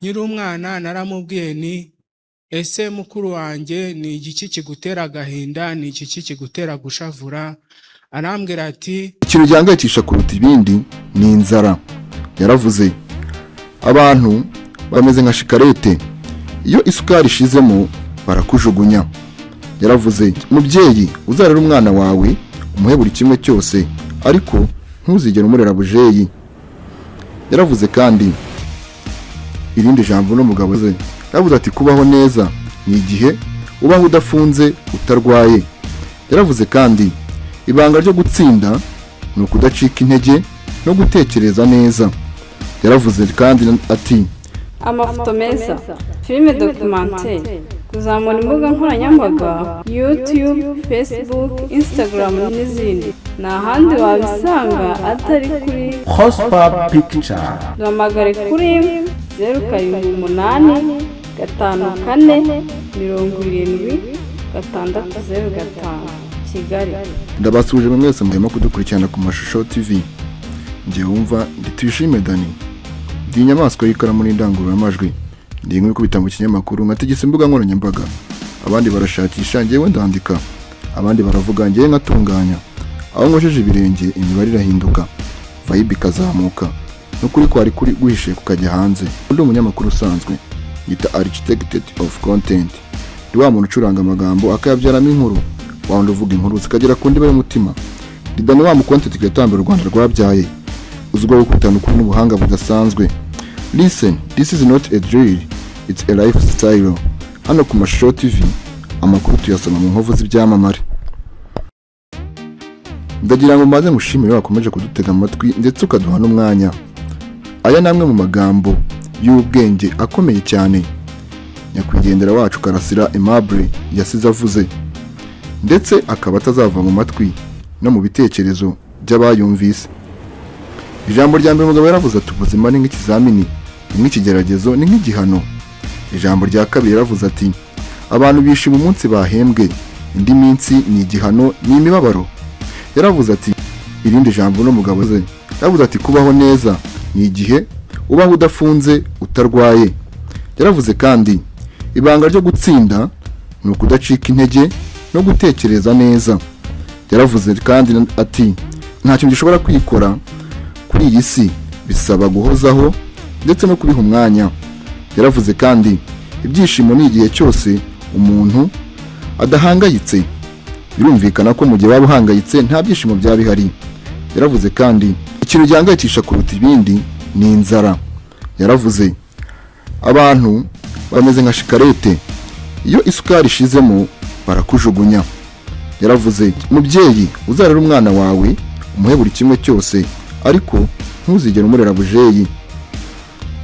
Nyiri umwana naramubwiye ni ese mukuru wanjye ni igiki kigutera agahinda, ni iki kigutera gushavura? Arambwira ati ikintu gihangayikisha kuruta ibindi ni inzara. Yaravuze abantu bameze nka shikarete, iyo isukari ishizemo barakujugunya. Yaravuze mubyeyi uzarera umwana wawe umuhe buri kimwe cyose, ariko ntuzigere umurera bujeyi. Yaravuze kandi irindi jambo n'umugabo ze, yaravuze ati kubaho neza ni igihe ubaho udafunze utarwaye. Yaravuze kandi ibanga ryo gutsinda ni ukudacika intege no gutekereza neza. Yaravuze kandi ati amafoto meza, filime documentaire, kuzamura imbuga nkoranyambaga, YouTube, Facebook, Instagram n'izindi. Nta handi wabisanga atari kuri Prosper Picture. duhamagare kuri 0785 54 70 605 Kigali. ndabasuje mwese murimo kudukurikirana ku mashusho TV. Ngiye wumva nditwishime Dani, ndi inyamaswa y'ikaramu n'indangururamajwi, ndi inkuru kubita mu kinyamakuru nkategetse imbuga nkoranyambaga. Abandi barashakisha njyewe ndandika, abandi baravuga njyewe nkatunganya. Aho nkojeje ibirenge imibare irahinduka, vibe ikazamuka, n'ukuri kwari kuri guhishe kukajya hanze. Ndi umunyamakuru usanzwe, yita architect of content. Ndi wa muntu ucuranga amagambo akayabyaramo inkuru, wawundi uvuga inkuru zikagera ku ndiba y'umutima. Ndi Dani wa mu content gatambira u Rwanda rwabyaye, uzwiho gukutana ukuri n'ubuhanga budasanzwe. Listen, this is not a drill, it's a lifestyle. Hano ku mashusho TV, amakuru tuyasoma mu nkovu z'ibyamamare. Ndagira ngo maze mushimire wakomeje kudutega amatwi ndetse ukaduha n'umwanya. Aya namwe mu magambo y'ubwenge akomeye cyane nyakwigendera wacu Karasira Aimable yasize avuze, ndetse akaba atazava mu matwi no mu bitekerezo by'abayumvise. Ijambo rya mbere umugabo yaravuze ati ubuzima ni nk'ikizamini, ni nk'ikigeragezo, ni nk'igihano. Ijambo rya kabiri yaravuze ati abantu bishima umunsi bahembwe, indi minsi ni igihano, ni imibabaro. Yaravuze ati irindi jambo n'umugabo ze, yaravuze ati kubaho neza ni igihe ubaho udafunze utarwaye. Yaravuze kandi ibanga ryo gutsinda ni ukudacika intege no gutekereza neza. Yaravuze kandi ati nta kintu gishobora kwikora kuri iyi si, bisaba guhozaho ndetse no kubiha umwanya. Yaravuze kandi ibyishimo ni igihe cyose umuntu adahangayitse. Birumvikana ko mu gihe waba uhangayitse nta byishimo byaba bihari. Yaravuze kandi ikintu gihangayikisha kuruta ibindi ni inzara. Yaravuze abantu bameze nka shikarete, iyo isukari ishizemo barakujugunya. Yaravuze mubyeyi uzarera umwana wawe umuhe buri kimwe cyose, ariko ntuzigere umurera bujeyi.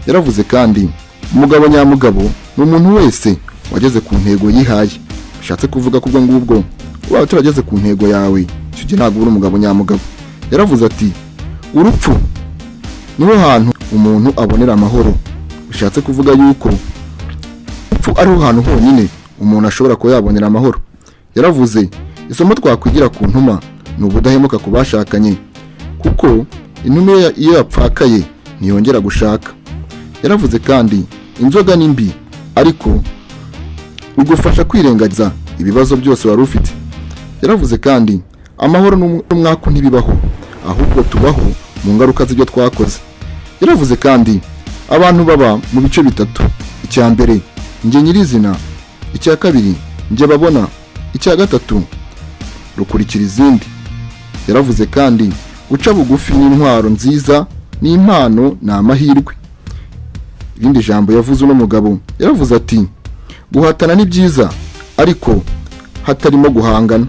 Yaravuze kandi umugabo nyamugabo ni umuntu wese wageze ku ntego yihaye. Bishatse kuvuga kubwo ngubwo waba turageze ku ntego yawe, icyo gihe ntabwo uri umugabo nyamugabo. Yaravuze ati urupfu niho hantu umuntu abonera amahoro. Bishatse kuvuga yuko urupfu ariho hantu honyine umuntu ashobora kuba yabonera amahoro. Yaravuze isomo twakwigira ku ntuma ni ubudahemuka ku bashakanye, kuko intumwa iyo yapfakaye ntiyongera gushaka. Yaravuze kandi inzoga ni mbi, ariko bigufasha kwirengagiza ibibazo byose wari ufite. Yaravuze kandi amahoro n'umwaka ntibibaho, ahubwo tubaho mu ngaruka z'ibyo twakoze. Yaravuze kandi abantu baba mu bice bitatu: icya mbere njye nyirizina, icya kabiri njye babona, icya gatatu rukurikira izindi. Yaravuze kandi guca bugufi n'intwaro nziza, n'impano ni amahirwe. Irindi jambo yavuze n'umugabo, yaravuze ati guhatana ni byiza, ariko hatarimo guhangana.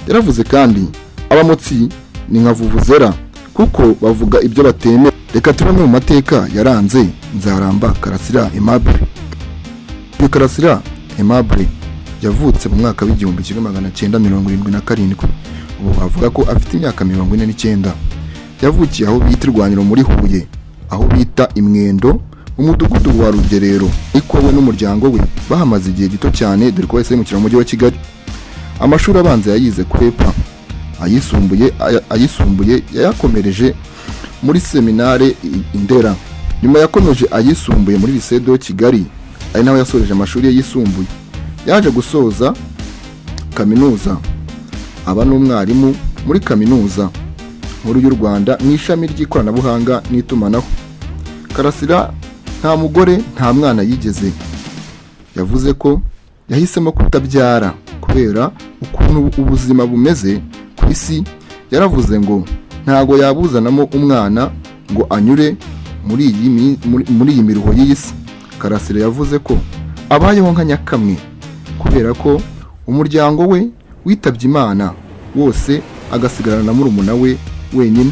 Yaravuze kandi abamotsi ni nka vuvuzera, kuko bavuga ibyo batemera. Reka turame mu mateka yaranze Nzaramba Karasira Aimable. Karasira Aimable yavutse mu mwaka w'1977. Ubu bavuga ko afite imyaka 49. Yavukiye aho bita Irwaniro muri Huye, aho bita Imwendo, umudugudu wa Rugerero. Ariko we n'umuryango we bahamaze igihe gito cyane, dore ko yahise mu mujyi wa Kigali. Amashuri abanza yayize kuri EPA, ayisumbuye yayakomereje muri seminare Indera. nyuma yakomeje ayisumbuye muri lycée de Kigali ari naho yasoreje amashuri ye yisumbuye. Yaje gusoza kaminuza aba n'umwarimu muri kaminuza nkuru y'u Rwanda mu ishami ry'ikoranabuhanga n'itumanaho. Karasira nta mugore nta mwana yigeze. Yavuze ko yahisemo kutabyara kubera ukuntu ubuzima bumeze ku isi. Yaravuze ngo ntago yabuzanamo umwana ngo anyure muri iyi miruho y'isi. Karasira yavuze ko abayeho nka nyakamwe kubera ko umuryango we witabye Imana wose agasigarana na murumuna we wenyine.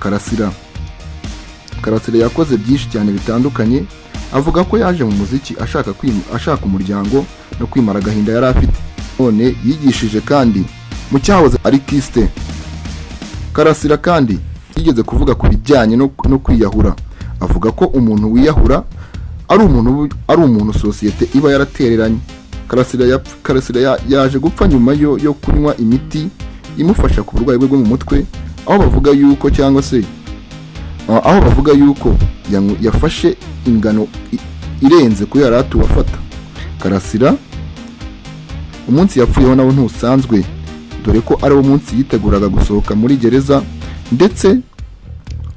Karasira yakoze byinshi cyane bitandukanye. Avuga ko yaje mu muziki ashaka umuryango no kwimara agahinda yari afite. None yigishije kandi mu cyahoze ari kiste. Karasira kandi yigeze kuvuga ku bijyanye no kwiyahura. Avuga ko umuntu wiyahura ari umuntu sosiyete iba yaratereranye. Karasira yaje gupfa nyuma yo kunywa imiti imufasha ku burwayi bwe bwo mu mutwe, aho bavuga yuko yafashe ingano irenze ko yari atuwafata. Karasira umunsi yapfuyeho nawo ntusanzwe, dore ko ari wo munsi yiteguraga gusohoka muri gereza, ndetse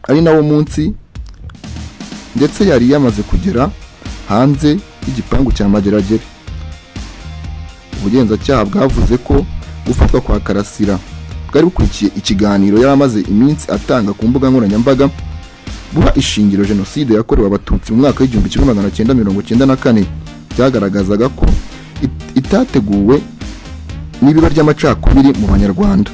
ari nawo munsi yari yamaze kugera hanze y'igipangu cya Mageragere. Ubugenzacyaha bwavuze ko gufatwa kwa Karasira bwari bukurikiye ikiganiro yari amaze iminsi atanga ku mbuga nkoranyambaga buha ishingiro jenoside yakorewe abatutsi mu mwaka w'1994. Byagaragazaga ko itateguwe n'ibiba ry'amacakubiri mu Banyarwanda.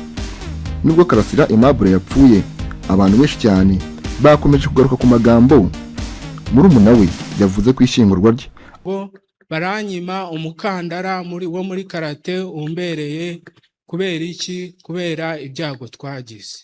Nubwo Karasira Aimable yapfuye, abantu benshi cyane bakomeje kugaruka ku magambo murumuna we yavuze ku ishyingurwa rye. Baranyima umukandara wo muri karate umbereye kubera iki? Kubera ibyago twagize.